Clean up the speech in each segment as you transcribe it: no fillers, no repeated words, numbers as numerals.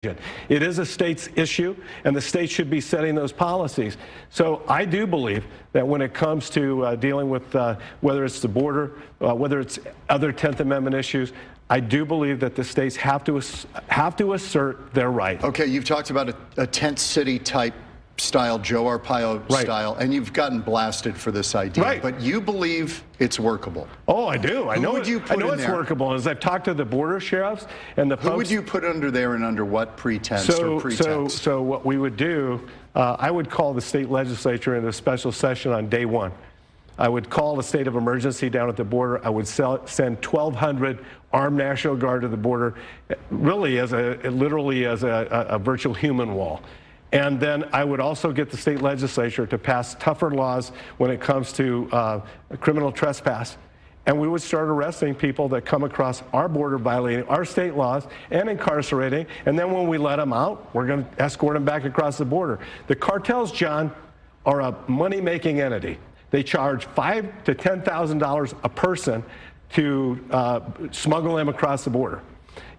It is a state's issue, and the state should be setting those policies. So I do believe that when it comes to dealing with whether it's the border, whether it's other 10th Amendment issues, I do believe that the states have to assert their right. Okay, you've talked about a tent city type style, Joe Arpaio style, and you've gotten blasted for this idea. Right. But you believe it's workable. Oh, I do. I know it's workable. As I've talked to the border sheriffs and the folks. Who would you put under there, and under what pretense or pretext? So what we would do, I would call the state legislature into a special session on day one. I would call a state of emergency down at the border. I would send 1,200 armed National Guard to the border, literally as a virtual human wall. And then I would also get the state legislature to pass tougher laws when it comes to criminal trespass. And we would start arresting people that come across our border violating our state laws and incarcerating. And then when we let them out, we're going to escort them back across the border. The cartels, John, are a money-making entity. They charge $5,000 to $10,000 a person to smuggle them across the border.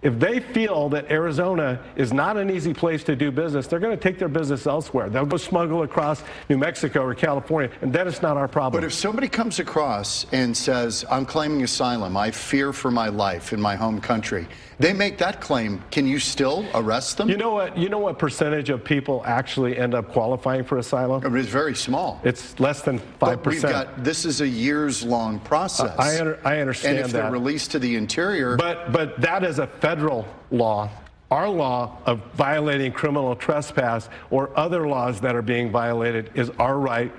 If they feel that Arizona is not an easy place to do business, they're going to take their business elsewhere. They'll go smuggle across New Mexico or California, and then it's not our problem. But if somebody comes across and says, I'm claiming asylum, I fear for my life in my home country, they make that claim, can you still arrest them? You know what percentage of people actually end up qualifying for asylum? I mean, it's very small. It's less than 5%. This is a years-long process. I understand that. And if they're released to the interior. But that is a federal law. Our law of violating criminal trespass or other laws that are being violated is our right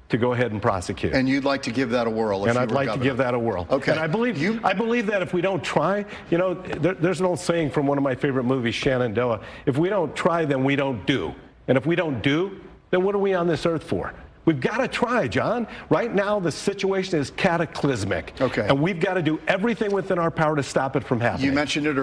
to go ahead and prosecute. And you'd like to give that a whirl? And I'd like to give that a whirl. Okay. And I believe that if we don't try, there's an old saying from one of my favorite movies, Shenandoah, if we don't try, then we don't do. And if we don't do, then what are we on this earth for? We've got to try, John. Right now, the situation is cataclysmic. Okay. And we've got to do everything within our power to stop it from happening. You mentioned it